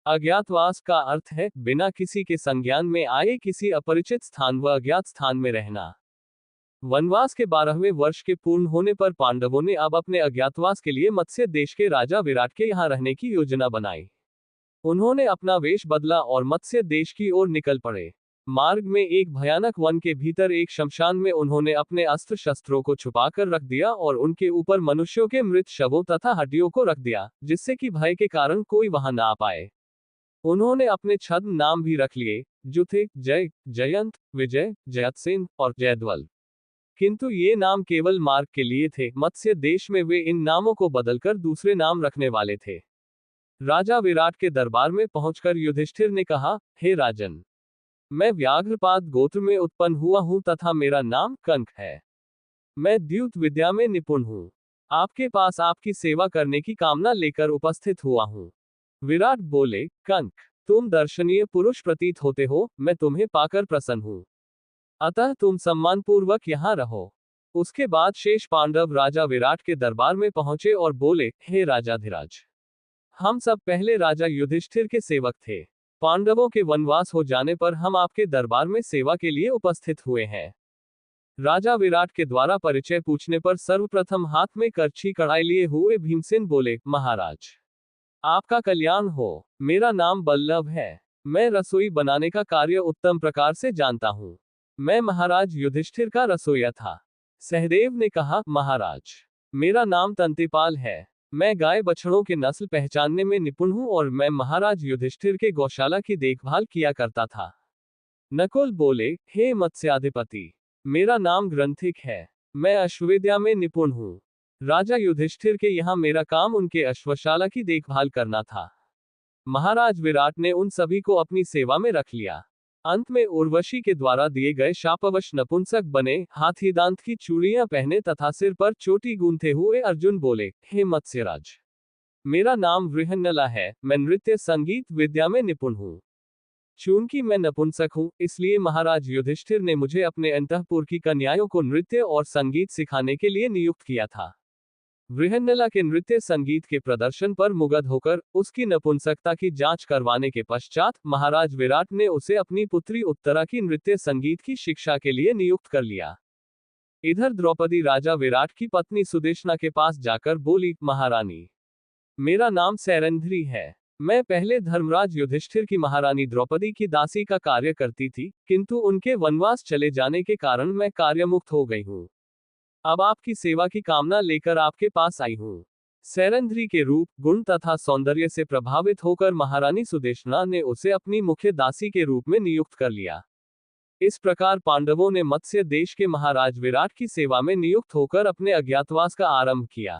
अज्ञातवास का अर्थ है बिना किसी के संज्ञान में आए किसी अपरिचित स्थान व अज्ञात स्थान में रहना। वनवास के 12वें वर्ष के पूर्ण होने पर पांडवों ने अब अपने अज्ञातवास के लिए मत्स्य देश के राजा विराट के यहाँ रहने की योजना बनाई। उन्होंने अपना वेश बदला और मत्स्य देश की ओर निकल पड़े। मार्ग में एक भयानक वन के भीतर एक शमशान में उन्होंने अपने अस्त्र शस्त्रों को छुपाकर रख दिया और उनके ऊपर मनुष्यों के मृत शवों तथा हड्डियों को रख दिया, जिससे कि भय के कारण कोई वहां ना आ पाए। उन्होंने अपने छद्म नाम भी रख लिए, जो थे जय, जयंत, विजय, जयतसेन और जयद्वल। किंतु ये नाम केवल मार्ग के लिए थे। मत्स्य देश में वे इन नामों को बदलकर दूसरे नाम रखने वाले थे। राजा विराट के दरबार में पहुंचकर युधिष्ठिर ने कहा, हे राजन, मैं व्याघ्रपाद गोत्र में उत्पन्न हुआ हूं तथा मेरा नाम कंक है। मैं द्यूत विद्या में निपुण हूं। आपके पास आपकी सेवा करने की कामना लेकर उपस्थित हुआ हूं। विराट बोले, कंक, तुम दर्शनीय पुरुष प्रतीत होते हो, मैं तुम्हें पाकर प्रसन्न हूं। अतः तुम सम्मानपूर्वक यहाँ रहो। उसके बाद शेष पांडव राजा विराट के दरबार में पहुंचे और बोले, हे राजाधिराज, हम सब पहले राजा युधिष्ठिर के सेवक थे। पांडवों के वनवास हो जाने पर हम आपके दरबार में सेवा के लिए उपस्थित हुए हैं। राजा विराट के द्वारा परिचय पूछने पर सर्वप्रथम हाथ में करछी कढ़ाई लिए हुए भीमसेन बोले, महाराज, आपका कल्याण हो। मेरा नाम बल्लभ है। मैं रसोई बनाने का कार्य उत्तम प्रकार से जानता हूँ। मैं महाराज युधिष्ठिर का रसोइया था। सहदेव ने कहा, महाराज, मेरा नाम तंतिपाल है। मैं गाय बछड़ों के नस्ल पहचानने में निपुण हूं और मैं महाराज युधिष्ठिर के गौशाला की देखभाल किया करता था। नकुल बोले, हे मत्स्याधिपति, मेरा नाम ग्रंथिक है। मैं अश्वविद्या में निपुण हूं। राजा युधिष्ठिर के यहाँ मेरा काम उनके अश्वशाला की देखभाल करना था। महाराज विराट ने उन सभी को अपनी सेवा में रख लिया। अंत में उर्वशी के द्वारा दिए गए शापवश नपुंसक बने, हाथी दांत की चूड़ियां पहने तथा सिर पर चोटी गूंथे हुए अर्जुन बोले, हे मत्स्यराज, मेरा नाम वृहन्नला है। मैं नृत्य संगीत विद्या में निपुण हूँ। चूंकि मैं नपुंसक हूँ, इसलिए महाराज युधिष्ठिर ने मुझे अपने अंतःपुर की कन्याओं को नृत्य और संगीत सिखाने के लिए नियुक्त किया था। वृहन्नला के नृत्य संगीत के प्रदर्शन पर मुग्ध होकर उसकी नपुंसकता की जांच करवाने के पश्चात महाराज विराट ने उसे अपनी पुत्री उत्तरा की नृत्य संगीत की शिक्षा के लिए नियुक्त कर लिया। इधर द्रौपदी राजा विराट की पत्नी सुदेशना के पास जाकर बोली, महारानी, मेरा नाम सैरंध्री है। मैं पहले धर्मराज युधिष्ठिर की महारानी द्रौपदी की दासी का कार्य करती थी, किंतु उनके वनवास चले जाने के कारण मैं कार्यमुक्त हो गई हूँ। अब आपकी सेवा की कामना लेकर आपके पास आई हूँ। सैरंध्री के रूप, गुण तथा सौंदर्य से प्रभावित होकर महारानी सुदेशना ने उसे अपनी मुख्य दासी के रूप में नियुक्त कर लिया। इस प्रकार पांडवों ने मत्स्य देश के महाराज विराट की सेवा में नियुक्त होकर अपने अज्ञातवास का आरंभ किया।